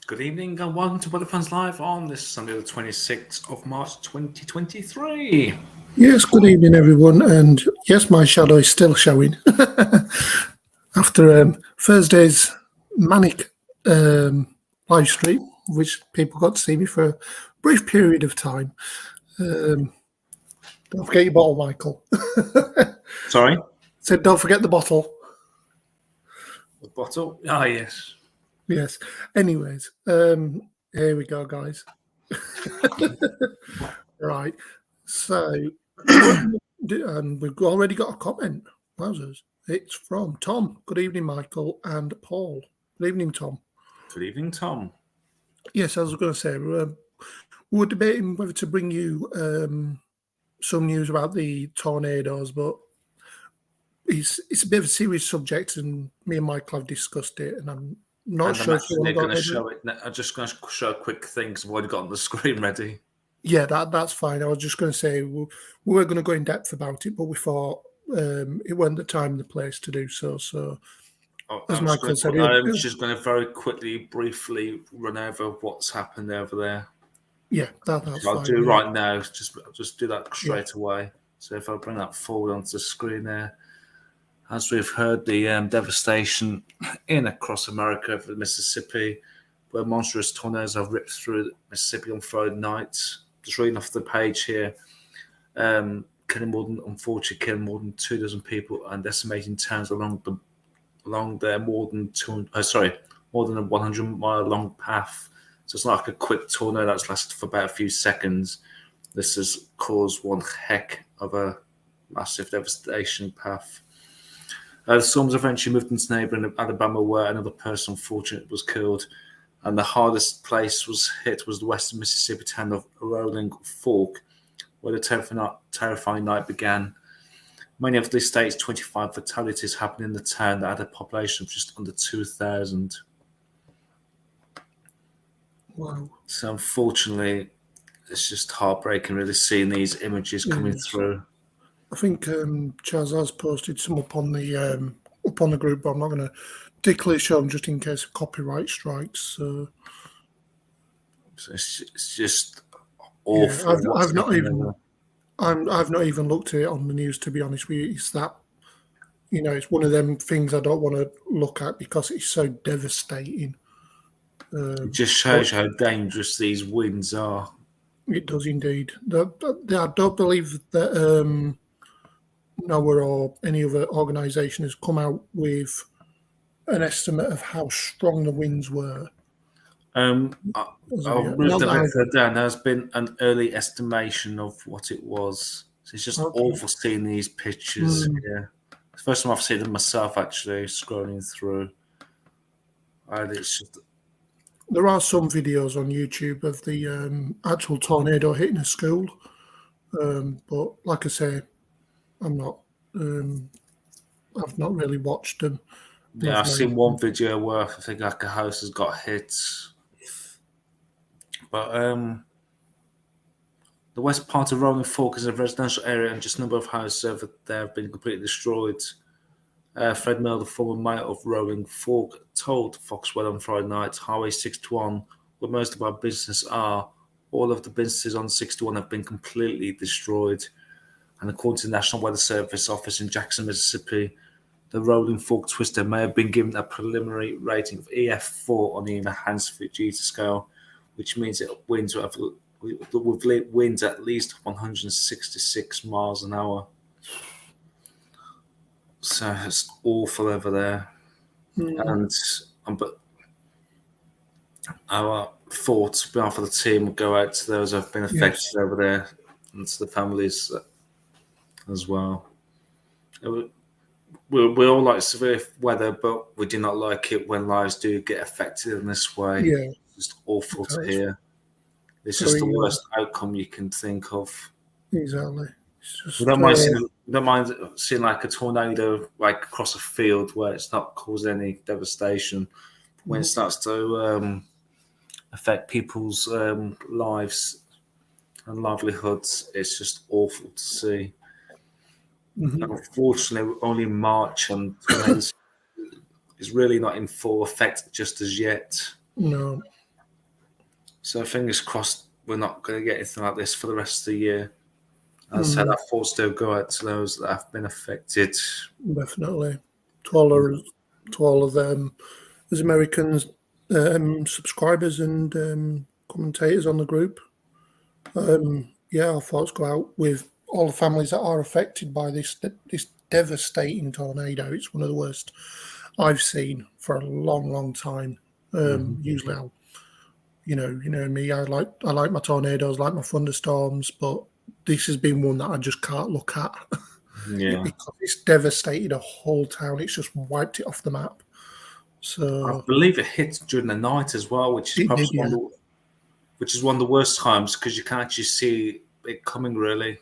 Good evening and welcome to Weather Fans Live on this Sunday, the 26th of March 2023. Yes, good evening, everyone. And yes, my shadow is still showing after Thursday's manic live stream, which people got to see me for a brief period of time. Don't forget your bottle, Michael. Sorry? Said, don't forget the bottle. The bottle? Ah, yes. Yes. Anyways, here we go, guys. Right. So, we've already got a comment. Wowzers. It's from Tom. Good evening, Michael and Paul. Good evening, Tom. Good evening, Tom. Yes, I was going to say, we were debating whether to bring you some news about the tornadoes, but it's a bit of a serious subject, and me and Michael have discussed it, and I'm not sure if you want to go show it. I'm just going to show a quick thing because I've already got the screen ready. Yeah, that's fine. I was just going to say we were going to go in depth about it, but we thought it wasn't the time and the place to do so. So, as Michael said, I'm just going to very quickly, briefly run over what's happened over there. Yeah, that's I'll fine. do right now. Just do that straight away. So if I bring that forward onto the screen there. As we've heard, the devastation across America over the Mississippi, where monstrous tornadoes have ripped through the Mississippi on Friday night. Just reading off the page here, killing more than 2 dozen people and decimating towns along their more than a 100-mile long path. So it's not like a quick tornado that's lasted for about a few seconds. This has caused one heck of a massive devastation path. The storms eventually moved into neighbouring Alabama, where another person, unfortunately, was killed. And the hardest place hit was the western Mississippi town of Rolling Fork, where the terrifying night began. Many of the state's 25 fatalities happened in the town that had a population of just under 2,000. Wow. So unfortunately, it's just heartbreaking really seeing these images coming through. I think Chaz has posted some up on the group, but I'm not going to particularly show them just in case of copyright strikes. So it's just awful. Yeah, I've not even looked at it on the news, to be honest with you. It's that, it's one of them things I don't want to look at because it's so devastating. It just shows how dangerous these winds are. It does indeed. I don't believe that NOAA or any other organisation has come out with an estimate of how strong the winds were. I'll As of yet. move Not a that bit further down. There's been an early estimation of what it was. So it's just Okay. awful seeing these pictures. Yeah, it's the first time I've seen them myself. Actually, scrolling through, and it's just There are some videos on YouTube of the actual tornado hitting a school, but like I say, I'm not. I've not really watched them. yeah. I've seen one video where I think like a house has got hit, but the west part of Rolling Fork is a residential area, and just a number of houses over there have been completely destroyed. Fred Mill, the former mayor of Rolling Fork, told Foxwell on Friday night, Highway 61, where most of our businesses are, all of the businesses on 61 have been completely destroyed. And according to the National Weather Service office in Jackson, Mississippi, the Rolling Fork Twister may have been given a preliminary rating of EF4 on the enhanced Fujita scale, which means it winds with winds at least 166 miles an hour. So it's awful over there. And but our thoughts on behalf of the team will go out to those who have been affected over there and to the families as well. We all like severe weather, but we do not like it when lives do get affected in this way. Yeah, it's just awful to hear. It's just the worst outcome you can think of. Exactly. It's just, we don't mind seeing like a tornado like across a field where it's not causing any devastation. When it starts to affect people's lives and livelihoods, it's just awful to see. Unfortunately, only March and is really not in full effect just as yet. No. So fingers crossed we're not going to get anything like this for the rest of the year. As I said, our thoughts still go out to those that have been affected. Definitely. To all of them, as Americans, subscribers and commentators on the group. Our thoughts go out with all the families that are affected by this devastating tornado. It's one of the worst I've seen for a long, long time. Usually, you know me. I like my tornadoes, like my thunderstorms, but this has been one that I just can't look at. Yeah, because it's devastated a whole town. It's just wiped it off the map. So I believe it hit during the night as well, which is probably one of the worst times because you can't actually see it coming really.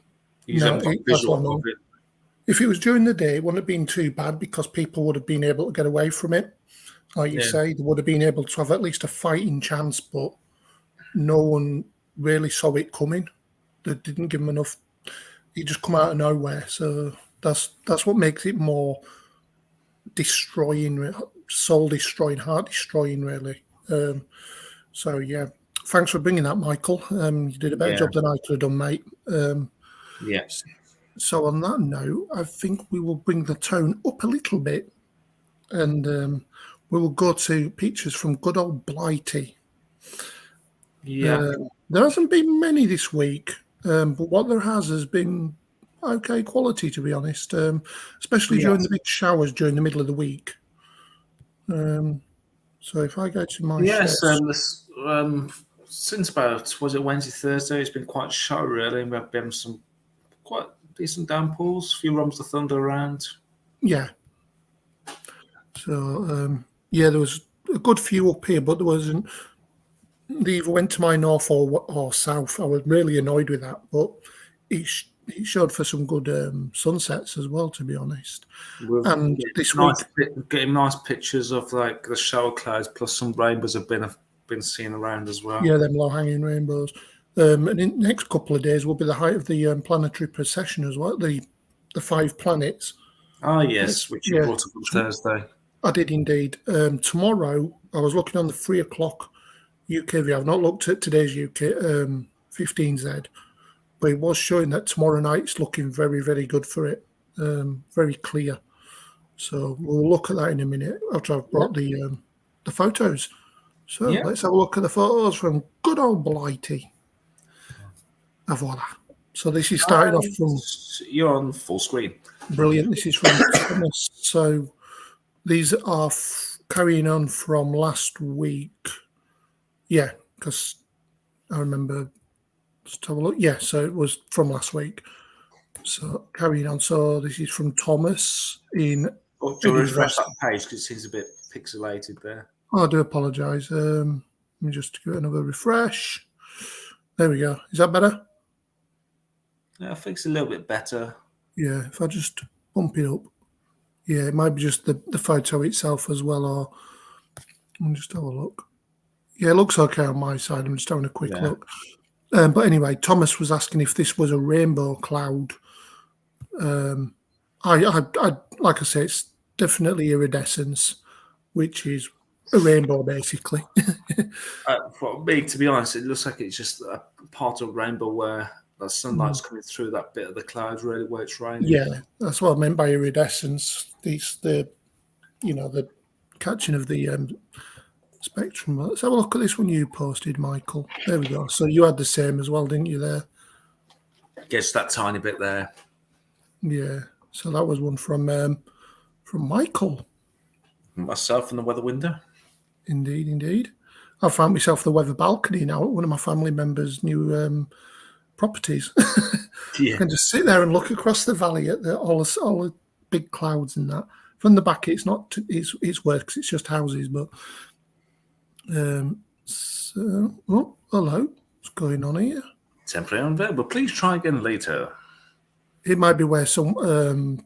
You haven't got visual of it. If it was during the day, it wouldn't have been too bad because people would have been able to get away from it. Like you say, they would have been able to have at least a fighting chance, but no one really saw it coming. They didn't give them enough. It just come out of nowhere. So that's what makes it more destroying, soul destroying, heart destroying, really. So yeah, thanks for bringing that, Michael. You did a better job than I could have done, mate. Yes. So on that note, I think we will bring the tone up a little bit, and we will go to pictures from good old Blighty. Yeah. There hasn't been many this week, but what there has been okay quality, to be honest, especially during the big showers during the middle of the week. So if I go to my since about, was it Wednesday, Thursday, it's been quite show really. We've been some quite decent downpours, a few rumbles of thunder around. Yeah. So, there was a good few up here, but there wasn't. They either went to my north or south. I was really annoyed with that, but it showed for some good sunsets as well, to be honest. And this week, getting nice pictures of like the shower clouds, plus some rainbows have been seen around as well. Yeah, them low-hanging rainbows. And in the next couple of days will be the height of the planetary procession as well. The 5 planets. Oh yes, which you brought up on Thursday. I did indeed. Tomorrow, I was looking on the 3 o'clock UK view. I've not looked at today's UK 15Z, but it was showing that tomorrow night it's looking very, very good for it. Very clear. So we'll look at that in a minute after I've brought the photos. So let's have a look at the photos from good old Blighty. Voila. So this is starting off from... You're on full screen. Brilliant. This is from Thomas. So these are carrying on from last week. Yeah, because I remember. Let's have a look. Yeah, so it was from last week. So carrying on. So this is from Thomas in Oh, do you Edinburgh. refresh that page because it seems a bit pixelated there? Oh, I do apologise. Let me just give it another refresh. There we go. Is that better? Yeah, I think it's a little bit better. Yeah, if I just bump it up. Yeah, it might be just the photo itself as well, or I'll just have a look. Yeah, it looks okay on my side. I'm just having a quick look. But anyway, Thomas was asking if this was a rainbow cloud. I like I say, it's definitely iridescence, which is a rainbow basically. For me, to be honest, it looks like it's just a part of rainbow where the sunlight's coming through that bit of the cloud, really, where it's raining. Yeah, that's what I meant by iridescence. It's the catching of the spectrum. Let's have a look at this one you posted, Michael. There we go. So you had the same as well, didn't you? There. Gets that tiny bit there. Yeah. So that was one from Michael. Myself and the weather window. Indeed. I found myself the weather balcony now at one of my family members' new properties. Yeah. I can just sit there and look across the valley at all the big clouds and that. From the back, it's not. It's worse because it's just houses. But so, oh, hello, what's going on here? Temporary unavailable. Please try again later. It might be where someone's.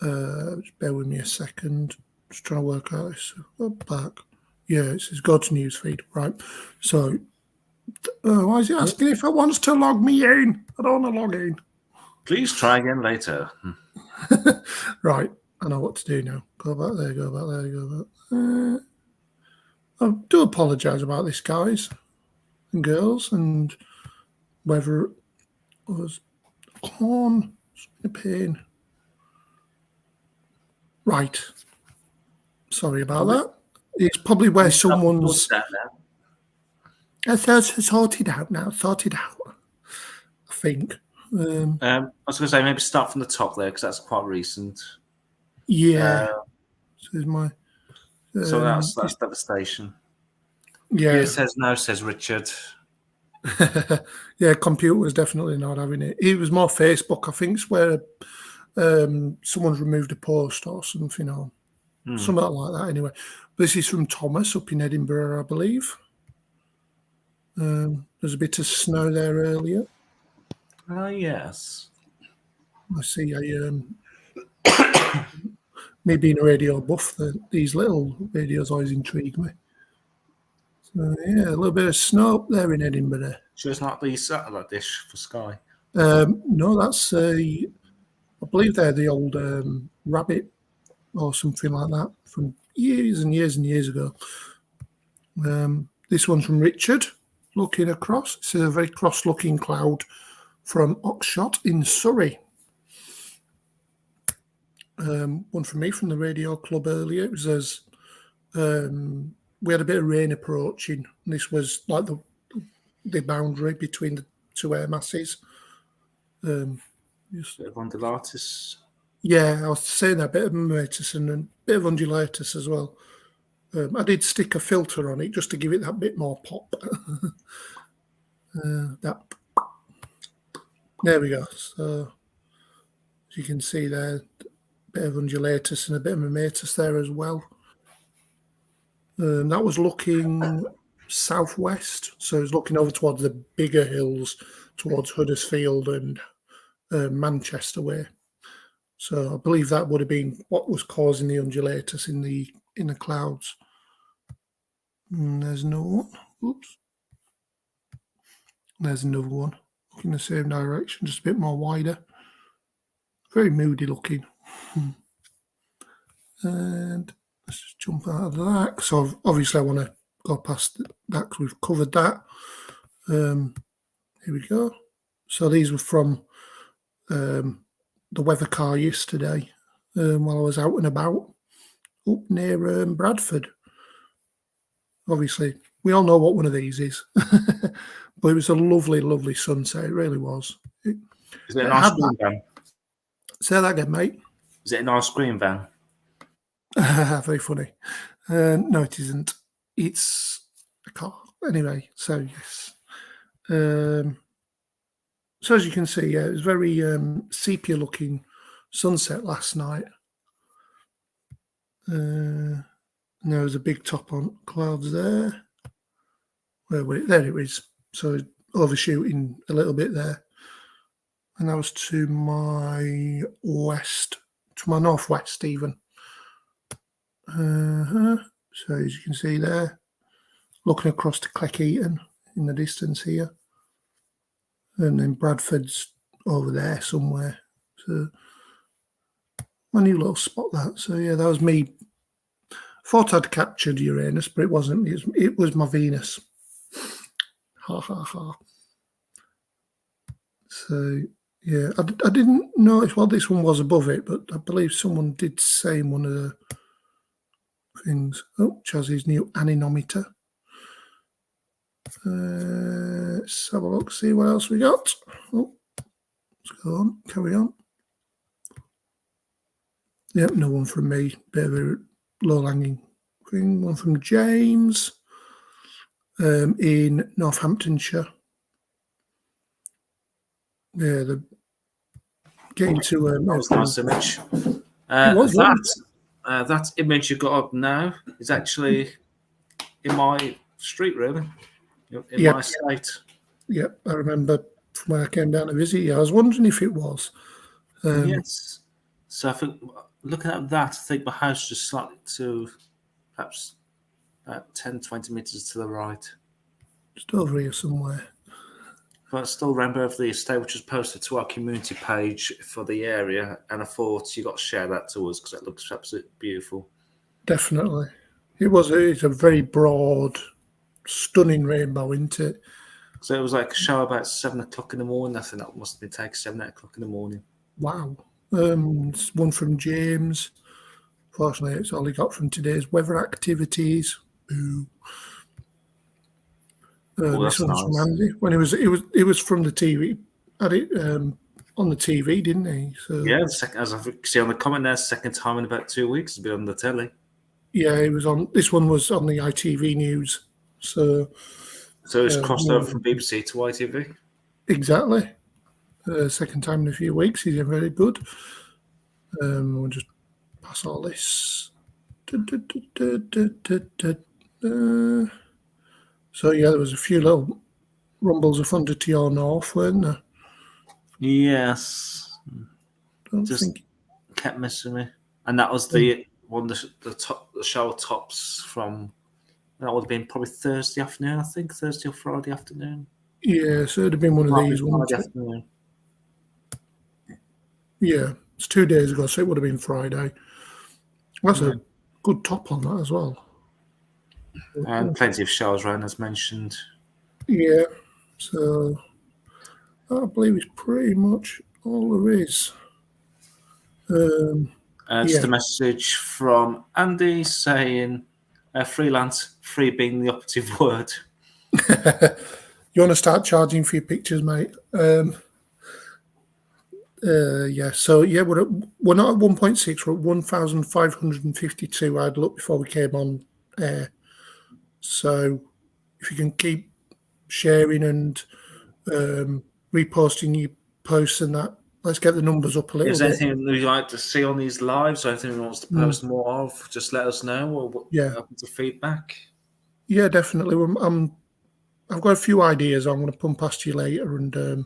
Just bear with me a second. Just trying to work out this. Back. Yeah, it says go to newsfeed. Right. So, why is it asking if it wants to log me in? I don't want to log in. Please try again later. Right. I know what to do now. Go back there, go back there, go back. I do apologise about this, guys and girls, and whether it was corn, a pain. Right. Sorry about that. It's probably where someone's. I thought it's sorted out now. Sorted out. I think. I was going to say maybe start from the top there because that's quite recent. Yeah. So my. So that's devastation. Yeah. It says no, says Richard. Yeah, computer was definitely not having it. It was more Facebook, I think, it's where someone's removed a post or something, or something like that. Anyway, this is from Thomas up in Edinburgh, I believe. There's a bit of snow there earlier. Yes. I see. Me being a radio buff, these little radios always intrigue me. So yeah, a little bit of snow up there in Edinburgh. So it's not the satellite dish for Sky. No, that's I believe they're the old Rabbit or something like that from years and years and years ago. This one's from Richard, looking across. It's a very cross-looking cloud from Oxshott in Surrey. One from me from the radio club earlier. It was as we had a bit of rain approaching, and this was like the boundary between the two air masses. Bit of undulatus. Yeah, I was saying that, bit of mammatus and a bit of undulatus as well. I did stick a filter on it just to give it that bit more pop. That. There we go. So as you can see there, a bit of undulatus and a bit of mammatus there as well. That was looking southwest, so it's looking over towards the bigger hills, towards Huddersfield and Manchester way. So I believe that would have been what was causing the undulatus in the clouds. And there's another one. Oops. There's another one. Looking the same direction, just a bit more wider. Very moody looking. And let's just jump out of that. So obviously I want to go past that because we've covered that. Here we go. So these were from the weather car yesterday while I was out and about up near Bradford. Obviously, we all know what one of these is. But it was a lovely, lovely sunset. It really was. Is it a nice wind down? Say that again, mate. Is it an ice cream van? Very funny. No, it isn't. It's a car. Anyway, so yes. So as you can see, it was very sepia-looking sunset last night. And there was a big top on clouds there. There it is. So overshooting a little bit there. And that was to my west, to my northwest even. So as you can see there, looking across to Cleckheaton in the distance here. And then Bradford's over there somewhere. So my new little spot that. So yeah, that was me. Thought I'd captured Uranus, but it wasn't. It was my Venus. Ha ha ha. So yeah, I didn't notice. Well, this one was above it, but I believe someone did say in one of the things. Oh, Chazzy's new anemometer. Let's have a look, see what else we got. Oh, let's go on, carry on. Yep, no one from me. Bit of a low-hanging thing. One from James in Northamptonshire. Yeah, the getting to that was a nice image. That image you got up now is actually in my street, really, in my estate. Yep, I remember from where I came down to visit you. I was wondering if it was. Yes. So I think looking at that, I think my house just slightly to perhaps about 10, 20 metres to the right. Just over here somewhere. But I still remember of the estate, which was posted to our community page for the area, and I thought you got to share that to us because it looks absolutely beautiful. Definitely. It's a very broad, stunning rainbow, isn't it? So it was like a show about 7 o'clock in the morning. I think that must have been taken 7, 8 o'clock in the morning. Wow. One from James. Fortunately, it's all he got from today's weather activities. Ooh. This one's from Andy. When it was from the TV. Had it on the TV, didn't he? So yeah, as I see on the comment there, second time in about 2 weeks to be on the telly. Yeah, it was on. This one was on the ITV news. So it's crossed over from BBC to ITV. Exactly. Second time in a few weeks. He's very good. We'll just pass all this. So yeah, there was a few little rumbles of thunder to your north, weren't there? Yes. Kept missing me, and that was the one. The shower tops from that would have been probably Thursday afternoon. I think Thursday or Friday afternoon. Yeah, so it'd have been one of these ones. Friday afternoon. Yeah, it's 2 days ago, so it would have been Friday. That's a good top on that as well. And plenty of showers around, as mentioned. Yeah, so I believe it's pretty much all there is. Just a message from Andy saying freelance, free being the operative word. You want to start charging for your pictures, mate? Yeah, so yeah, we're not at 1.6, we're at 1,552. I had a look before we came on air. So if you can keep sharing and reposting your posts and that, let's get the numbers up a little bit. Is there anything you'd like to see on these lives or anything you want to post more of? Just let us know, or what happens to feedback. Yeah, definitely. I've got a few ideas I'm going to pump past you later, and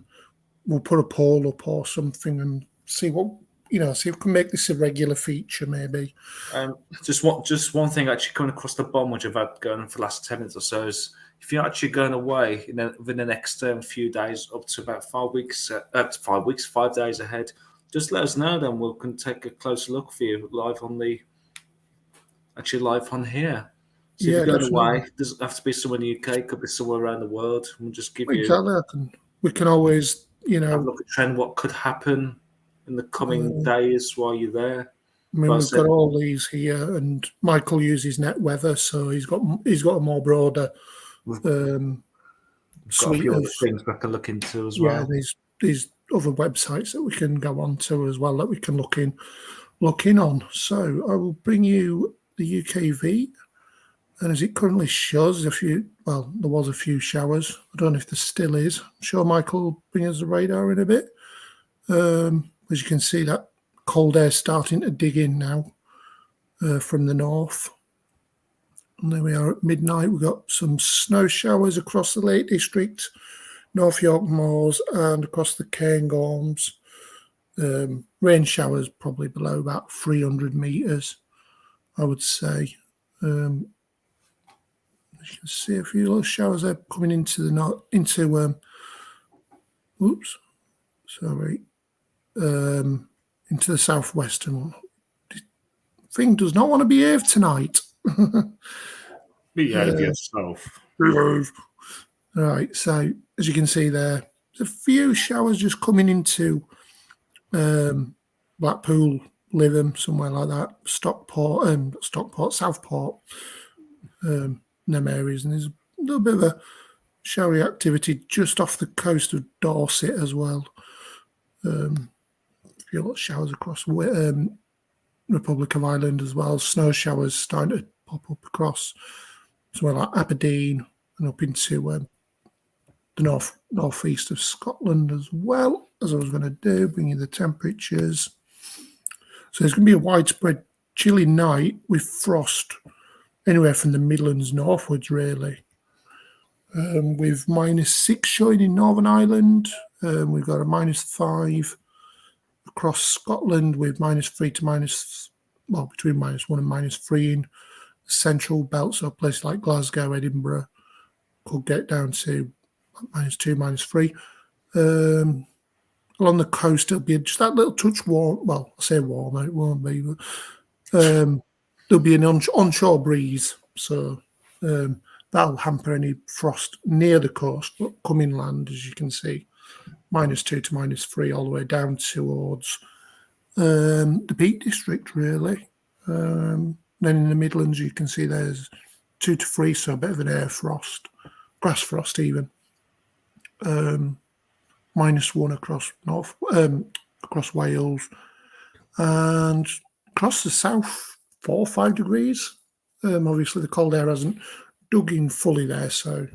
we'll put a poll up or something and see what see if we can make this a regular feature, maybe. Just one thing actually coming across the bomb, which I've had going on for the last 10 minutes or so, is if you're actually going away within the next few days, up to about 5 days ahead, just let us know. Then we can take a closer look for you live on here. So if you're going away, it doesn't have to be somewhere in the UK, it could be somewhere around the world. We'll just give you we can always have a look at trend, what could happen in the coming days while you're there. I mean, we've got all these here, and Michael uses net weather, so he's got a more broader suite of things we can look into as well. Yeah, there's other websites that we can go on to as well that we can look in on. So I will bring you the UKV, and as it currently shows, there was a few showers. I don't know if there still is. I'm sure Michael will bring us the radar in a bit. As you can see, that cold air starting to dig in now from the north. And there we are at midnight. We've got some snow showers across the Lake District, North York Moors, and across the Cairngorms. Rain showers probably below about 300 metres, I would say. As you can see, a few little showers there coming into the into the southwestern one. Thing does not want to behave tonight. Behave yourself. Behave. All right, so as you can see there, there's a few showers just coming into Blackpool, Lytham, somewhere like that, Stockport, Southport, them areas, and there's a little bit of a showery activity just off the coast of Dorset as well. A few little showers across Republic of Ireland as well. Snow showers starting to pop up across somewhere like Aberdeen and up into the northeast of Scotland as well, as I was going to do, bring you the temperatures. So there's going to be a widespread chilly night with frost anywhere from the Midlands northwards, really. With -6 showing in Northern Ireland. We've got a -5 across Scotland with -3 to between -1 and -3 in central belt. So places like Glasgow, Edinburgh could get down to -2, -3. Along the coast, it'll be just that little touch warm. Well, I say warmer, it won't be, but there'll be an onshore breeze. So that'll hamper any frost near the coast, but come inland, as you can see, -2 to -3 all the way down towards the Peak District, really. Then in the Midlands, you can see there's 2 to 3, so a bit of an air frost, grass frost even. -1 across Wales, and across the south, 4 or 5 degrees. Obviously, the cold air hasn't dug in fully there, so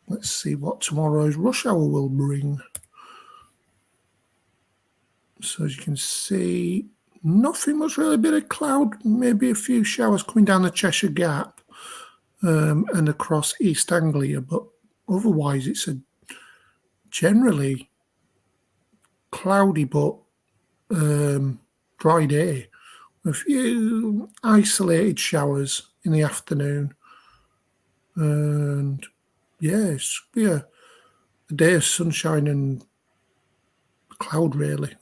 let's see what tomorrow's rush hour will bring. So as you can see, nothing much really, a bit of cloud, maybe a few showers coming down the Cheshire Gap and across East Anglia, but otherwise it's a generally cloudy but dry day. A few isolated showers in the afternoon. And yeah, it's be a day of sunshine and cloud, really.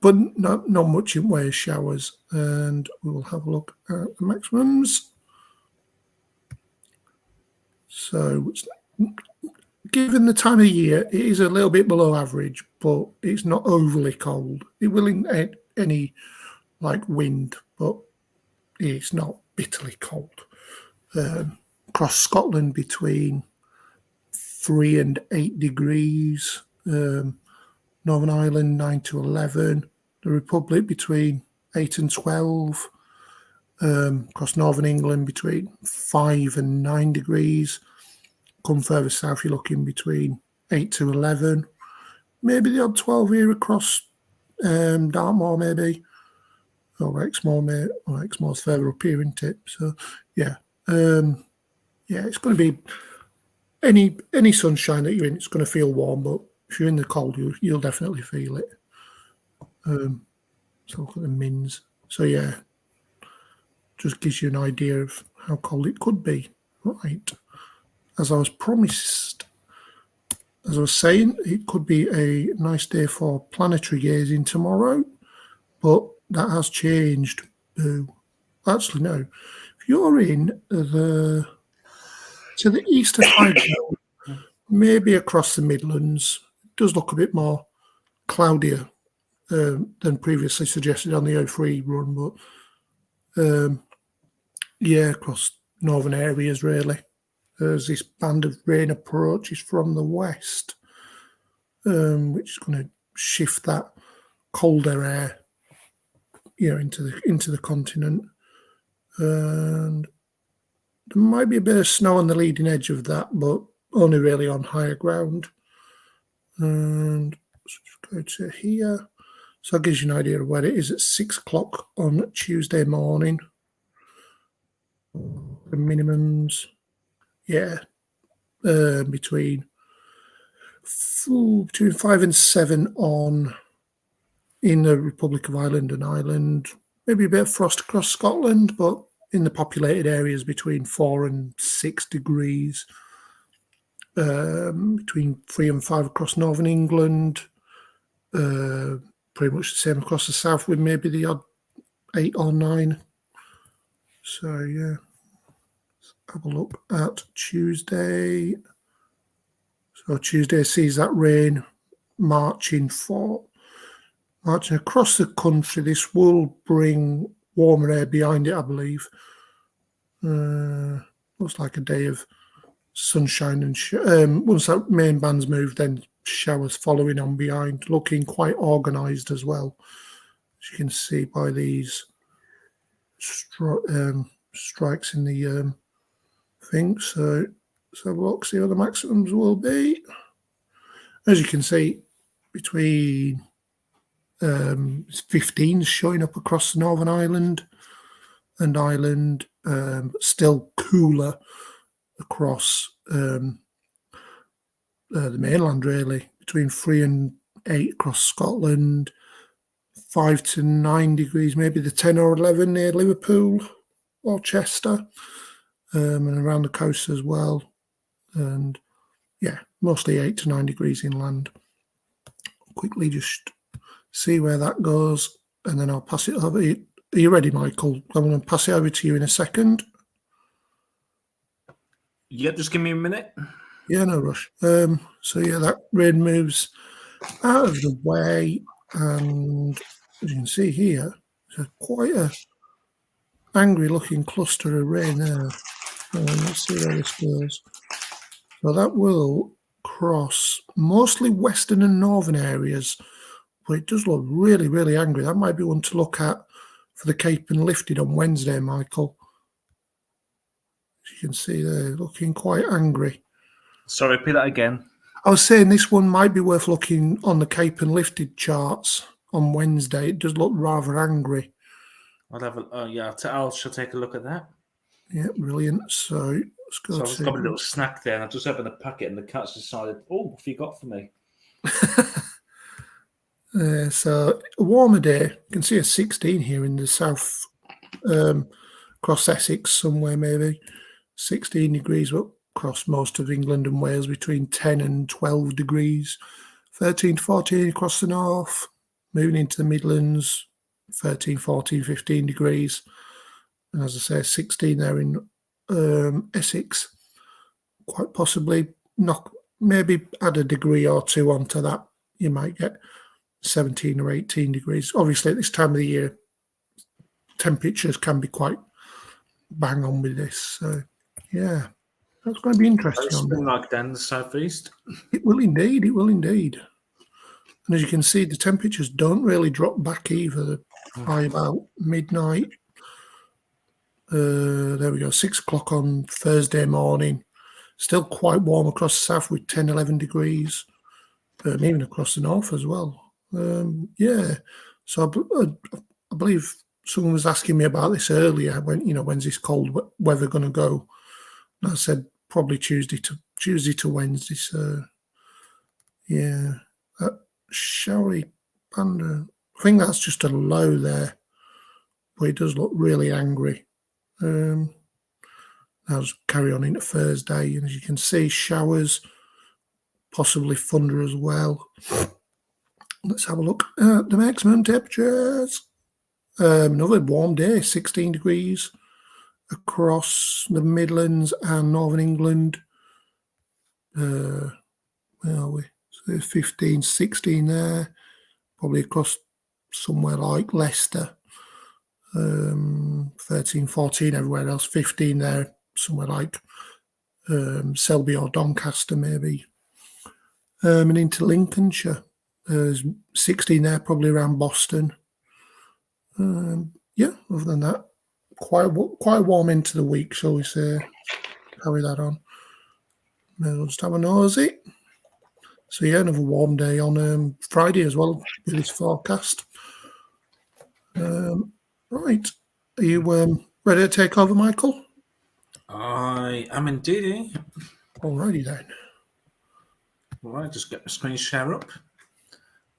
But not much in way of showers. And we will have a look at the maximums. So, given the time of year, it is a little bit below average, but it's not overly cold. It will add any wind, but it's not bitterly cold. Across Scotland, between 3 and 8 degrees. Northern Ireland, 9 to 11. The Republic, between 8 and 12. Across Northern England, between 5 and 9 degrees. Come further south, you're looking between 8 to 11. Maybe the odd 12 here across Dartmoor, maybe. Or Exmoor, Exmoor's further up here, isn't it? So, yeah. It's going to be any sunshine that you're in, it's going to feel warm, but if you're in the cold, you'll definitely feel it. So look at the mins. So, yeah, just gives you an idea of how cold it could be. Right. As I was promised, as I was saying, it could be a nice day for planetary gazing tomorrow, but that has changed. Boo. Actually, no. If you're in to the east of Highgate, maybe across the Midlands, it does look a bit more cloudier than previously suggested on the O3 run, but across northern areas, really. As this band of rain approaches from the west. which is going to shift that colder air, into the continent. And there might be a bit of snow on the leading edge of that, but only really on higher ground. And let's just go to here. So that gives you an idea of where it is at 6 o'clock on Tuesday morning. The minimums, between 5 and 7 in the Republic of Ireland and Ireland. Maybe a bit of frost across Scotland, but in the populated areas between 4 and 6 degrees. Between 3 and 5 across northern England. Pretty much the same across the south, with maybe the odd 8 or 9. So yeah, let's have a look at Tuesday. So Tuesday sees that rain marching across the country. This will bring warmer air behind it, I believe. Looks like a day of sunshine and once that main band's moved, then showers following on behind, looking quite organised as well, as you can see by these strikes in the thing. So let's have a look, see what the maximums will be. As you can see, between 15 showing up across Northern Ireland, but still cooler across the mainland, really, between 3 and 8 across Scotland, 5 to 9 degrees, maybe the 10 or 11 near Liverpool or Chester, and around the coast as well. And mostly 8 to 9 degrees inland. Quickly just see where that goes, and then I'll pass it over. Are you ready, Michael? I'm going to pass it over to you in a second. Yeah, just give me a minute. Yeah, no rush. That rain moves out of the way, and as you can see here, there's quite a angry-looking cluster of rain there. Let's see where this goes. So that will cross mostly western and northern areas, but it does look really, really angry. That might be one to look at for the Cape and Lifted on Wednesday, Michael. As you can see there, looking quite angry. Sorry, repeat that again. I was saying this one might be worth looking on the Cape and Lifted charts on Wednesday. It does look rather angry. I'll have I shall take a look at that. Yeah, brilliant. So let's go. So I've got a little snack there, and I just opened the packet, and the cat's decided, "Oh, what have you got for me?" So a warmer day. You can see a 16 here in the south, across Essex somewhere, maybe 16 degrees, but across most of England and Wales between 10 and 12 degrees. 13 to 14 across the north, moving into the Midlands, 13, 14, 15 degrees. And as I say, 16 there in Essex. Quite possibly maybe add a degree or two onto that. You might get 17 or 18 degrees. Obviously, at this time of the year, temperatures can be quite bang on with this. So, yeah, that's going to be interesting. Spring like down in the southeast. It will indeed. It will indeed. And as you can see, the temperatures don't really drop back either by about midnight. There we go, 6 o'clock on Thursday morning. Still quite warm across the south with 10, 11 degrees, even across the north as well. So I believe someone was asking me about this earlier. When's this cold weather going to go? And I said probably Tuesday to Wednesday. So yeah, that showery panda. I think that's just a low there, but it does look really angry. I'll just carry on into Thursday, and as you can see, showers, possibly thunder as well. Let's have a look at the maximum temperatures. Another warm day, 16 degrees across the Midlands and Northern England. Where are we? So 15, 16 there. Probably across somewhere like Leicester. 13, 14 everywhere else. 15 there, somewhere like Selby or Doncaster maybe. and into Lincolnshire. There's 16 there, probably around Boston. Yeah, other than that, quite warm into the week, shall we say. Carry that on. We'll just have a nosy. So yeah, another warm day on Friday as well with this forecast. Right, are you ready to take over, Michael? I am indeed. Alrighty then. All right, just get the screen share up.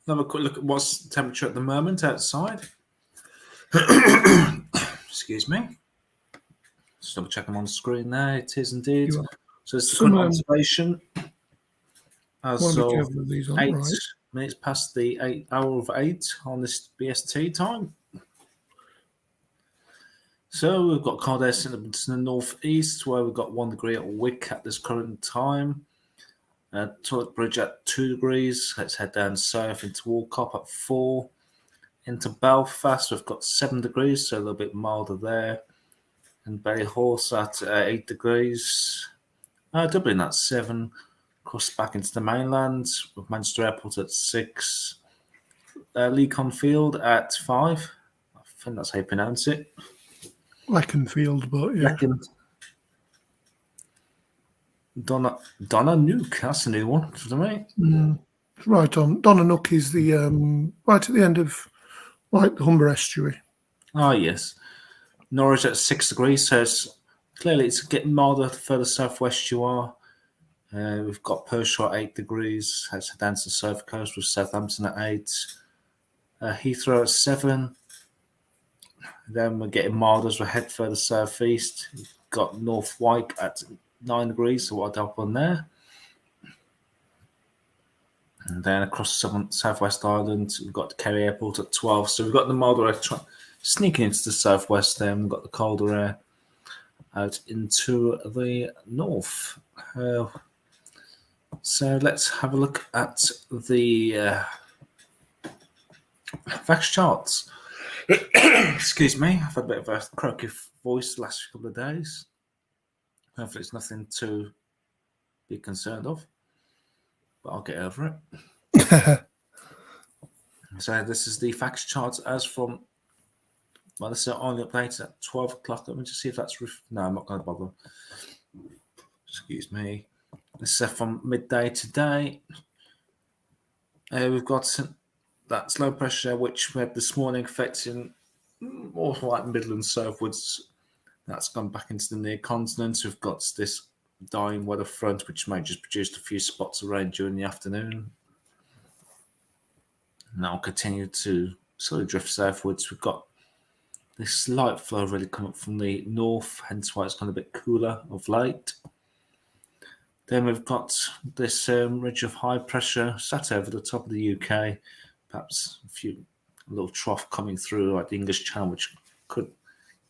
Have a quick look at what's the temperature at the moment outside. Excuse me. Just double check them on the screen there. It is indeed. So it's the current observation as of these on, 8 right. minutes past the hour of 8 on this BST time. So we've got cold air sitting to the northeast, where we've got 1 degree at Wick at this current time. Toilet Bridge at 2 degrees. Let's head down south into Walcop at 4. Into Belfast, we've got 7 degrees, so a little bit milder there. And Ballyhorse at 8 degrees. Dublin at 7. Cross back into the mainland with Manchester Airport at 6. Leacon Field at 5. I think that's how you pronounce it. Leconfield, but yeah. Donna Nuke, that's a new one for me. Right on. Donnanook is the right at the end of the Humber estuary. Ah, yes. Norwich at 6 degrees, so it's getting milder the further southwest you are. We've got Pershore at 8 degrees. That's down to the south coast with Southampton at 8. Heathrow at 7. Then we're getting milder as we head further southeast. We've got North Wyke at 9 degrees, so what up on there. And then across Southwest Island, we've got Kerry Airport at 12. So we've got the milder air sneaking into the southwest there, and we've got the colder air out into the north. So let's have a look at the fact charts. Excuse me, I've had a bit of a croaky voice the last couple of days. Hopefully it's nothing to be concerned of, but I'll get over it. So this is the facts chart as from, well, this is only updated at 12 o'clock. Let me just see if that's, no, I'm not going to bother. Excuse me. This is from midday today. We've got that low pressure, which we had this morning, affecting more like Midland southwards. That's gone back into the near continent. We've got this dying weather front, which may just produce a few spots of rain during the afternoon. Now continue to slowly drift southwards. We've got this slight flow really coming from the north, hence why it's gone a bit cooler of late. Then we've got this ridge of high pressure sat over the top of the UK, perhaps a little trough coming through like the English Channel, which could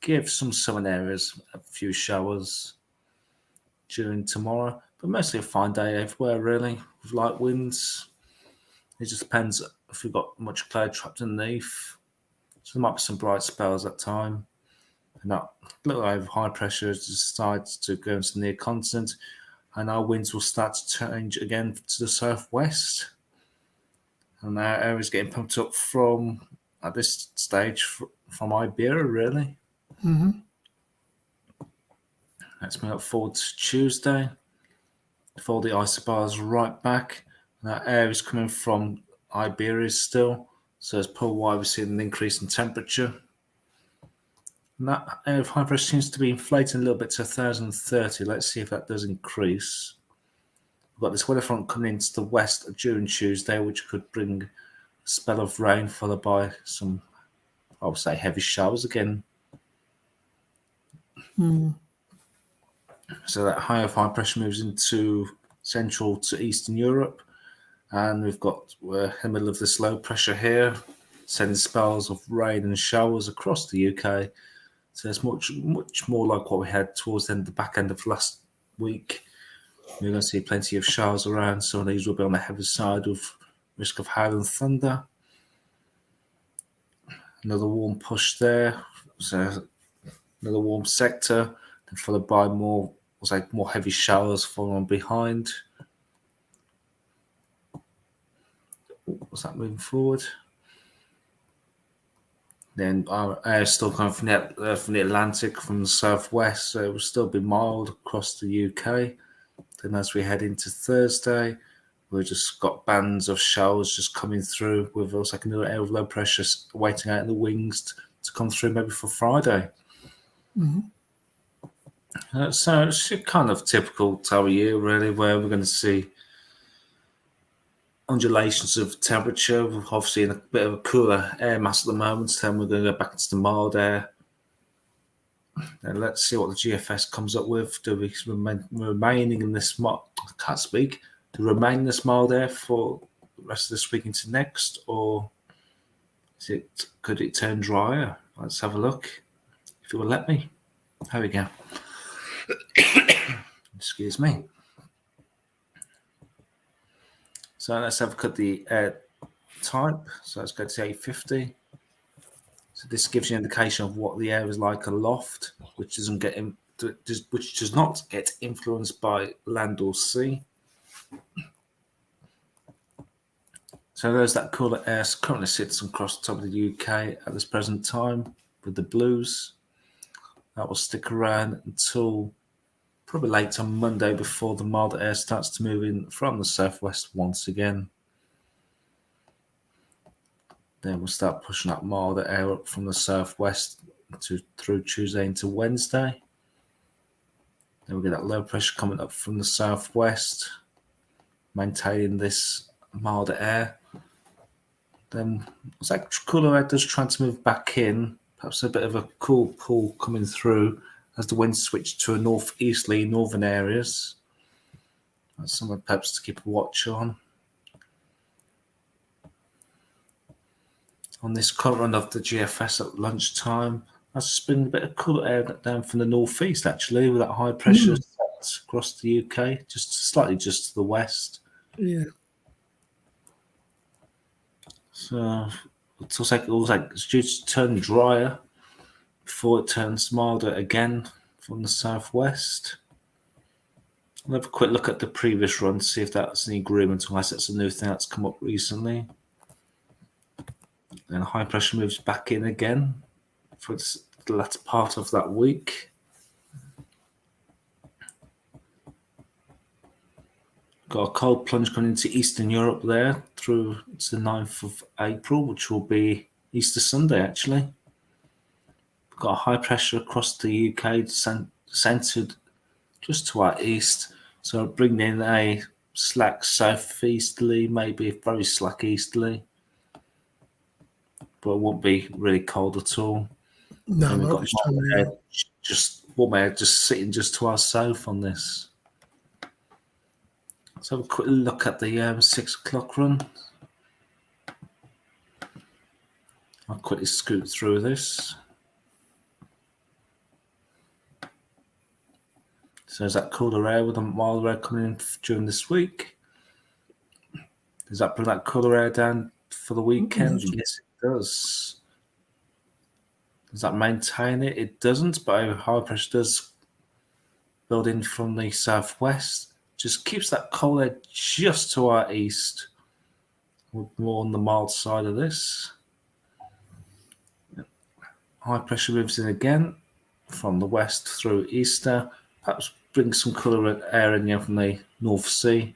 give some southern areas a few showers during tomorrow, but mostly a fine day everywhere, really, with light winds. It just depends if we've got much cloud trapped underneath. So there might be some bright spells at time. And that little over high pressure decides to go into the near continent, and our winds will start to change again to the southwest. And our area's getting pumped up from, at this stage, from Iberia, really. Mm-hmm. Let's move forward to Tuesday. Fold the isobars right back. And that air is coming from Iberia still. So that's probably why we're seeing an increase in temperature. And that air of high pressure seems to be inflating a little bit to 1,030. Let's see if that does increase. We've got this weather front coming into the west during Tuesday, which could bring a spell of rain followed by some, I would say, heavy showers again. So that high of high pressure moves into central to eastern Europe, and we've got we're in the middle of this low pressure here, sending spells of rain and showers across the UK. So it's much more like what we had towards the back end of last week. We're going to see plenty of showers around. Some of these will be on the heavy side with risk of hail and thunder. Another warm push there. So another warm sector, then followed by more heavy showers following behind. what's that moving forward? Then our air is still coming from the Atlantic, from the southwest, so it will still be mild across the UK. Then as we head into Thursday, we've just got bands of showers just coming through with also like another air of low pressure waiting out in the wings to come through maybe for Friday. So it's kind of typical time of year, really, where we're going to see undulations of temperature. We're obviously in a bit of a cooler air mass at the moment, then we're going to go back into the mild air. And let's see what the GFS comes up with. Do we remaining in this mild? I can't speak. Do we remain in this mild air for the rest of this week into next, or could it turn drier? Let's have a look. If you will let me. There we go. Excuse me. So let's have a look at the air type. So let's go to 850. So this gives you an indication of what the air is like aloft, which does not get influenced by land or sea. So there's that cooler air currently sits across the top of the UK at this present time with the blues. That will stick around until probably late on Monday before the mild air starts to move in from the southwest once again. Then we'll start pushing that milder air up from the southwest through Tuesday into Wednesday. Then we get that low pressure coming up from the southwest, maintaining this milder air. Then it's like cooler air just trying to move back in, perhaps a bit of a cool pull coming through as the winds switch to a northeasterly northern areas. That's something perhaps to keep a watch on. On this current run of the GFS at lunchtime, that's just been a bit of cooler air down from the northeast, actually, with that high pressure set across the UK, just slightly just to the west. Yeah. So it looks like it's due to turn drier before it turns milder again from the southwest. I'll have a quick look at the previous run to see if that's any agreement, unless that's a new thing that's come up recently. Then high pressure moves back in again for the latter part of that week. Got a cold plunge coming into Eastern Europe there through to the 9th of April, which will be Easter Sunday, actually. Got a high pressure across the UK, centred just to our east. So bringing in a slack southeasterly, maybe a very slack easterly. But it won't be really cold at all. No, and we've got warm air just sitting just to our south on this. Let's have a quick look at the 6 o'clock run. I'll quickly scoot through this. So is that cooler air with a milder air coming in during this week? Does that bring that cooler air down for the weekend? Yes, it does. Does that maintain it? It doesn't, but high pressure does build in from the southwest. Just keeps that cold air just to our east. More on the mild side of this. High pressure moves in again from the west through Easter. Perhaps bring some cooler air in from the North Sea.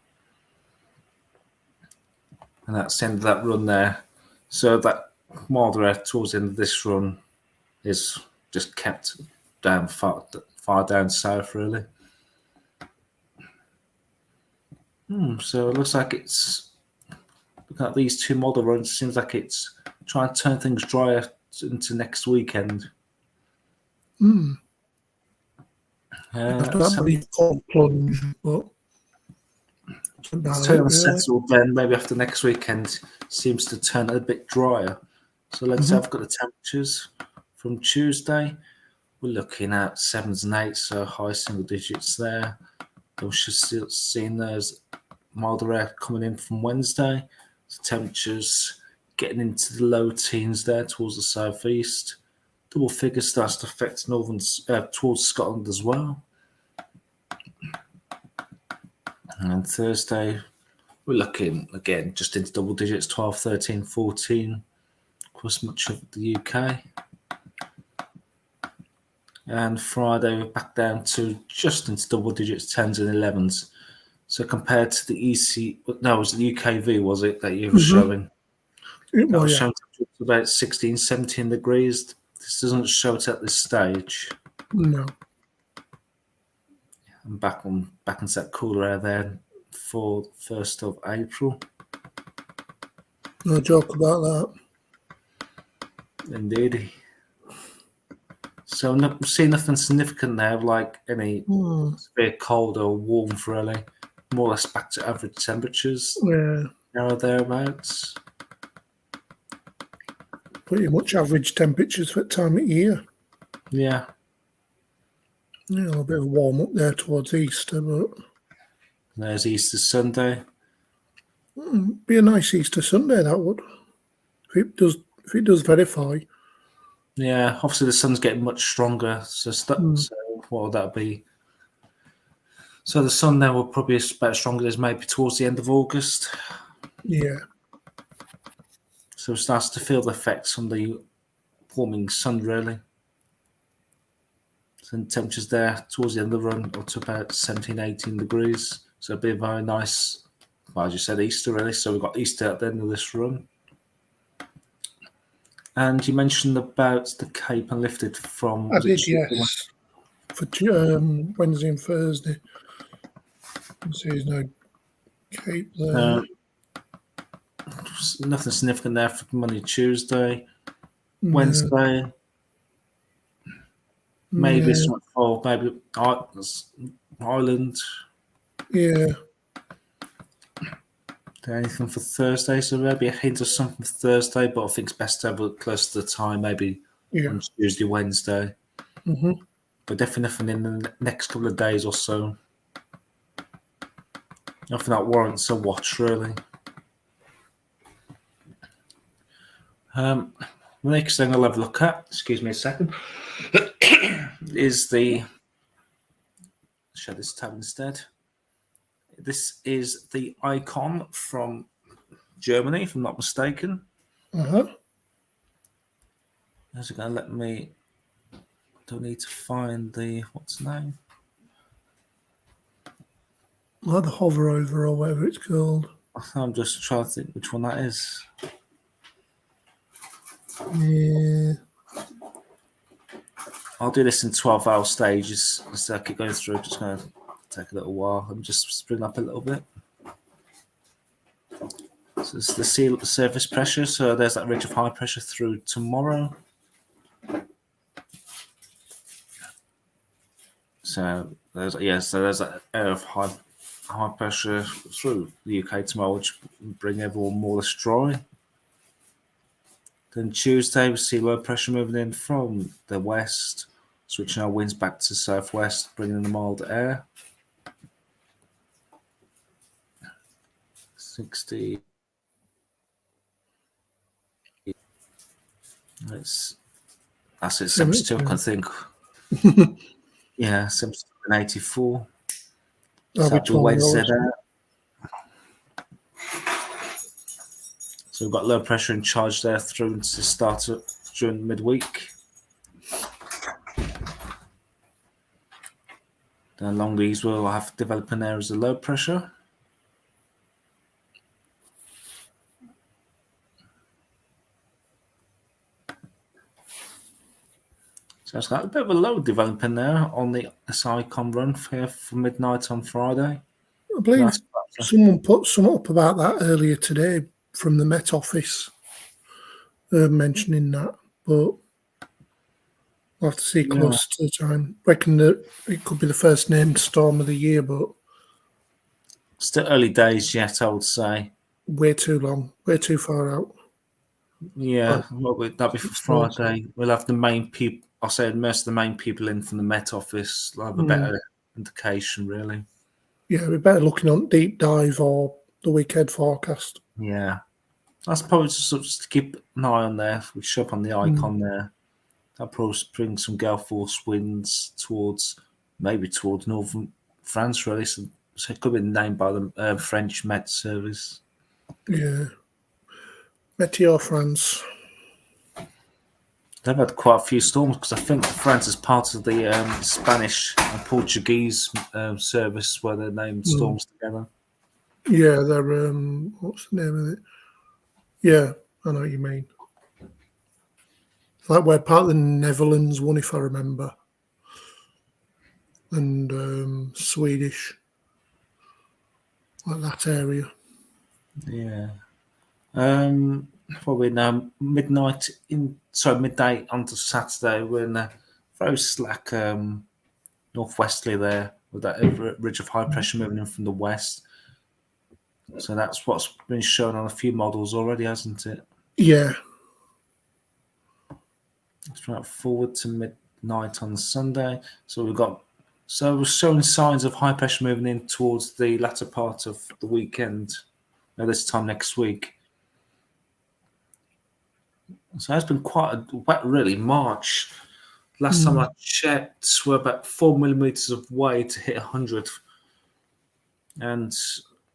And that's the end of that run there. So that milder air towards the end of this run is just kept down far down south, really. So it looks like it's, looking at these two model runs, it seems like it's trying to turn things drier into next weekend. After that brief cold plunge, but it's turning settled then. Maybe after next weekend seems to turn a bit drier. So let's have a look at the temperatures from Tuesday. We're looking at 7s and 8s, so high single digits there. We're still seeing those milder air coming in from Wednesday. So temperatures getting into the low teens there towards the southeast. Double figures starts to affect northern towards Scotland as well. And Thursday, We're looking, again, just into double digits, 12, 13, 14, across much of the UK. And Friday, we're back down to just into double digits, 10s and 11s. So compared to the it was the UKV, was it, that you were showing? That was showing about 16, 17 degrees. This doesn't show it at this stage. No. I'm back into that cooler air there for 1st of April. No joke about that. Indeed. So see nothing significant there, like any severe cold or warmth, really. More or less back to average temperatures. Yeah. There or thereabouts. Pretty much average temperatures for the time of year. Yeah. Yeah, a bit of warm up there towards Easter, but there's Easter Sunday. Be a nice Easter Sunday, that would. If it does verify. Yeah, obviously the sun's getting much stronger. So what will that be? So the sun now will probably be about stronger as maybe towards the end of August. Yeah. So it starts to feel the effects from the warming sun, really. So the temperatures there towards the end of the run up to about 17, 18 degrees. So it'll be a very nice, well, as you said, Easter, really. So we've got Easter at the end of this run. And you mentioned about the Cape and lifted from... I did, yes. For Wednesday and Thursday. So there's no Cape there. Nothing significant there for Monday, Tuesday. Wednesday. Maybe something for maybe Ireland. Yeah. Anything for Thursday? So maybe a hint of something for Thursday, but I think it's best to have it close to the time, maybe on Tuesday, Wednesday. But definitely nothing in the next couple of days or so. Nothing that warrants a watch, really. The next thing I'll have a look at, excuse me a second, is the... Share this tab instead. This is the icon from Germany, if I'm not mistaken. How's it going to let me... Do I need to find the... What's the name? Like the hover over or whatever it's called. I'm just trying to think which one that is. Yeah. I'll do this in 12-hour stages. So I keep going through. Just going to take a little while. I'm just spring up a little bit. So it's the sea surface pressure. So there's that ridge of high pressure through tomorrow. So there's that area of high pressure through the UK tomorrow, which will bring everyone more or less dry. Then Tuesday, we see low pressure moving in from the west, switching our winds back to southwest, bringing in the mild air. 60. That's it, 72, I think. Yeah, 72 and 84. So that'll be Wednesday there. So we've got low pressure in charge there through to start during midweek. Then along these we'll have developing areas of low pressure. So it's got a bit of a low developing there on this icon run here for midnight on Friday. I believe someone put some up about that earlier today from the Met Office, mentioning that, but we'll have to see close to the time. Reckon that it could be the first named storm of the year, but still early days yet, I would say. Way too long, way too far out. Yeah, that'll be for Friday. We'll have the main people. I said most of the main people in from the Met Office. They'll have a better indication, really. Yeah, we're better looking on deep dive or the weekend forecast. Yeah, that's probably just to keep an eye on there. We show up on the icon there. That'll probably bring some gale force winds towards northern France, really. So So it could be named by the French Met Service. Yeah. Météo France. They've had quite a few storms because I think France is part of the Spanish and Portuguese service where they named storms together. Yeah, they're what's the name of it? Yeah, I know what you mean. Like we're part of the Netherlands one, if I remember, and Swedish, like that area. Yeah. Probably now midday onto Saturday. We're in a very slack northwesterly there with that ridge of high pressure moving in from the west. So that's what's been shown on a few models already, hasn't it? Yeah. It's right forward to midnight on Sunday. So we're showing signs of high pressure moving in towards the latter part of the weekend. This time next week. So it's been quite a wet, really. March. Last time I checked, we're about 4 millimeters away to hit 100. And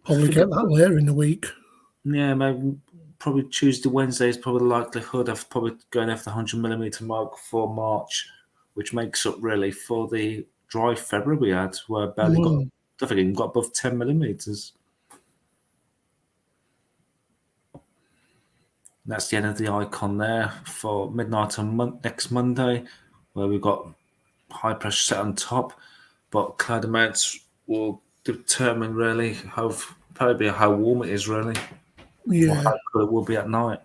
Probably get that later in the week. Yeah, maybe probably Tuesday, Wednesday is probably the likelihood of probably going over the 100 millimeter mark for March, which makes up really for the dry February we had, where barely got, I don't think it got above 10 millimeters. That's the end of the icon there for midnight on next Monday, where we've got high pressure set on top, but cloud amounts will determine really probably how warm it is really, or how cool it will be at night.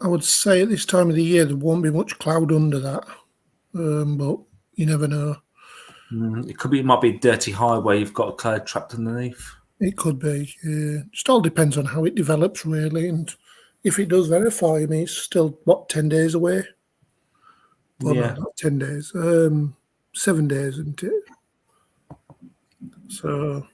I would say at this time of the year there won't be much cloud under that, but you never know. It might be a dirty high where you've got a cloud trapped underneath. It could be. Just all depends on how it develops, really, and if it does verify. I mean, it's still 10 days away. Well, Yeah, no, not 10 days. 7 days, isn't it? So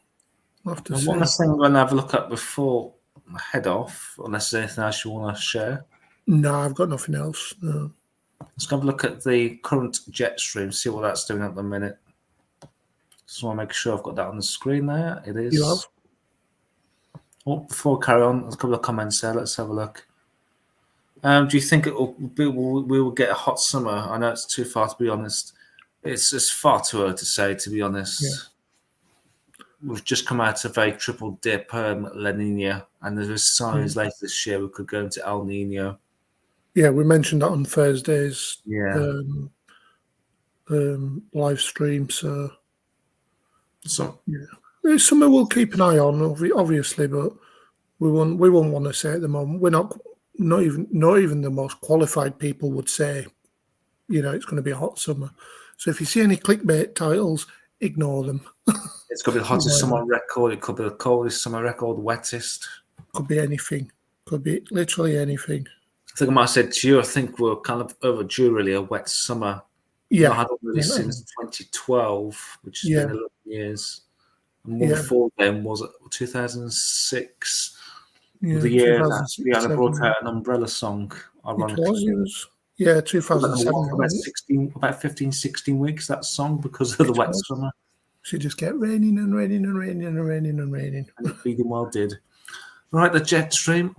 I'll have to see. One last thing I'm going to have a look at before I head off, unless there's anything else you want to share. No, I've got nothing else. No. Let's have a look at the current jet stream, see what that's doing at the minute. Just want to make sure I've got that on the screen there. It is. You have? Oh, before I carry on, there's a couple of comments there. Let's have a look. Do you think we will get a hot summer? I know it's too far to be honest. It's far too early to say, to be honest. Yeah. We've just come out of a triple dip La Nina, and there's signs later this year we could go into El Nino. Yeah, we mentioned that on Thursday's live stream. So yeah, it's something we'll keep an eye on, obviously, but we won't want to say at the moment. We're not even the most qualified people would say, it's going to be a hot summer. So if you see any clickbait titles, ignore them. It's could be the hottest summer on record. It could be the coldest summer record, wettest. Could be anything. Could be literally anything. I think I might have said to you, I think we're kind of overdue, really, a wet summer. Yeah. I haven't really since 2012, which has been 11 years. And one before then was 2006. The year that Rihanna brought out an Umbrella song, ironically. It was 2007. About 15, 16 weeks, that song, because of the wet summer. She just kept raining and raining and raining and raining and raining. And it bleeding well did. Right, the jet stream.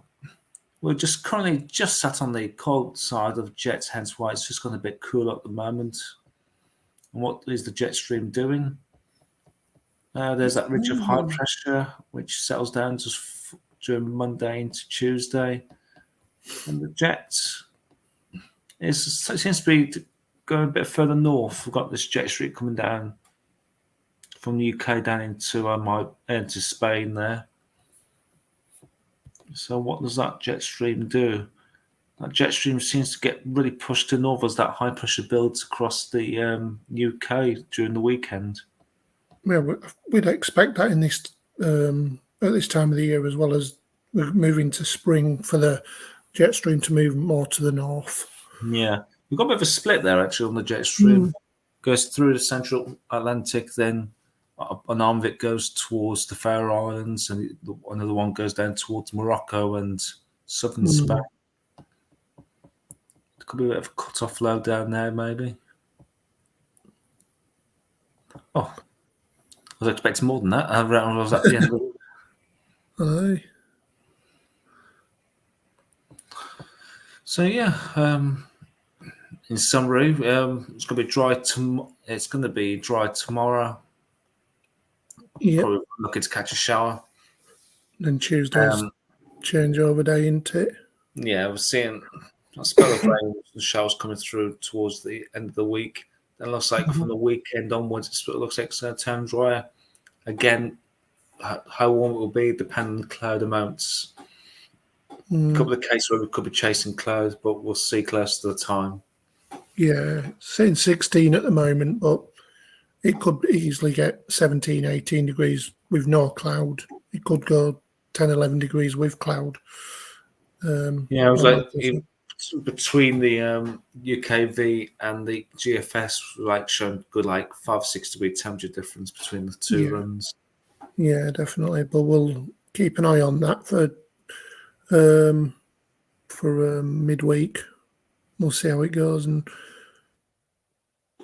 We're just currently sat on the cold side of jets, hence why it's just gone a bit cool at the moment. And what is the jet stream doing? There's that ridge of high pressure, which settles down just during Monday into Tuesday. And the jet seems to be going a bit further north. We've got this jet stream coming down from the UK down into Spain there. So what does that jet stream do? That jet stream seems to get really pushed to north as that high pressure builds across the UK during the weekend. Yeah, we'd expect that in this at this time of the year, as well as we're moving to spring, for the jet stream to move more to the north. Yeah, we've got a bit of a split there actually on the jet stream. Goes through the central Atlantic, then an arm of it goes towards the Faroe Islands, and another one goes down towards Morocco and southern Spain. There could be a bit of a cut-off low down there, maybe. Oh, was expecting more than that. I was at the end of it. Aye. So yeah, in summary, it's going to be dry. It's going to be dry tomorrow. Yep. Probably looking to catch a shower. Then Tuesday's changeover day, isn't it? Yeah, we're seeing a spell of rain and showers coming through towards the end of the week. Then it looks like from the weekend onwards, it looks like it's going to turn drier. Again, how warm it will be depending on the cloud amounts. A couple of cases where we could be chasing clouds, but we'll see close to the time. Yeah, saying 16 at the moment, but it could easily get 17, 18 degrees with no cloud. It could go 10, 11 degrees with cloud. Yeah, it was like between the UKV and the GFS, like showing good 5-6 degree temperature difference between the two runs. Yeah, definitely. But we'll keep an eye on that for midweek. We'll see how it goes, and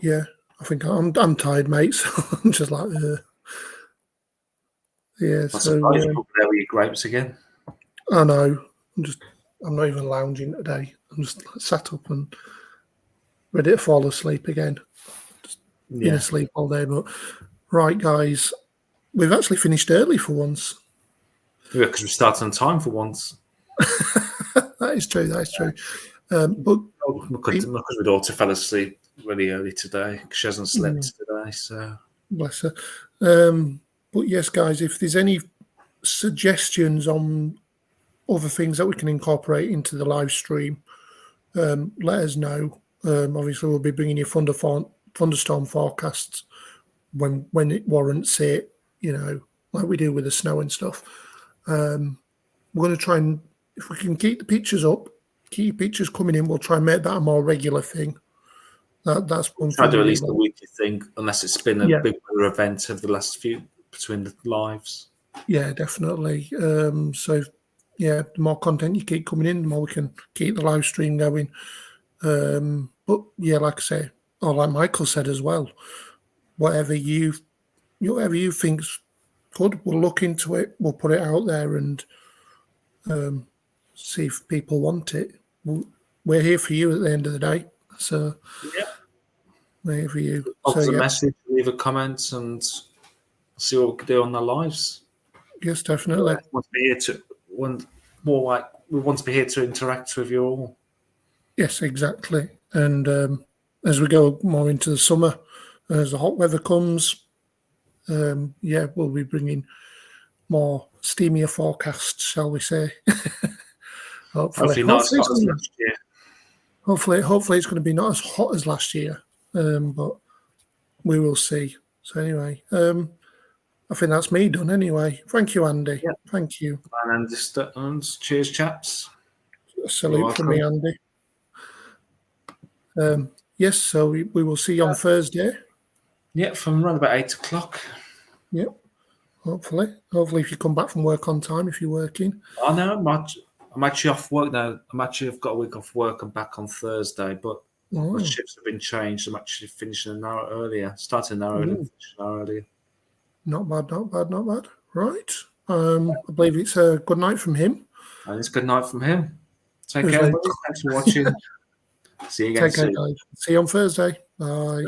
yeah, I think I'm tired, mate. So I'm just like, yeah. I'm surprised you're there with your grapes again. I know. I'm not even lounging today. I'm just sat up and ready to fall asleep again. Just been asleep all day. But right, guys, we've actually finished early for once. Yeah, because we started on time for once. That is true. That is true. But because my daughter fell asleep really early today because she hasn't slept today. So bless her. But yes, guys, if there's any suggestions on other things that we can incorporate into the live stream, let us know. Obviously, we'll be bringing you thunderstorm forecasts when it warrants it, like we do with the snow and stuff. We're going to try and, if we can keep the pictures up, keep pictures coming in, we'll try and make that a more regular thing. That's one try thing. to do at least a weekly thing, unless it's been a big event of the last few between the lives. Yeah, definitely. So, yeah, the more content you keep coming in, the more we can keep the live stream going. But yeah, like I say, or like Michael said as well, whatever you think's good, we'll look into it. We'll put it out there and see if people want it. We're here for you at the end of the day. So we're here for you. Pop a message, leave a comment, and see what we can do on the lives. Yes, definitely. We want to be here to interact with you all. Yes, exactly. And as we go more into the summer, as the hot weather comes, we'll be bringing more steamier forecasts, shall we say? Hopefully not as hot as last year. Hopefully it's going to be not as hot as last year, but we will see. So anyway, I think that's me done anyway. Thank you, Andy. Yeah. Thank you. And cheers, chaps. A salute from me, Andy. Yes, so we will see you on Thursday. Yeah, from around about 8 o'clock. Yep. Hopefully if you come back from work on time, if you're working. I know, I'm actually off work now. I've got a week off work. I'm back on Thursday, but my shifts have been changed. I'm actually finishing an hour earlier, starting an hour earlier, finishing an hour earlier. Not bad. Right. I believe it's a good night from him. And it's good night from him. Take care, everybody. Thanks for watching. See you again soon. Take care, guys. See you on Thursday. Bye.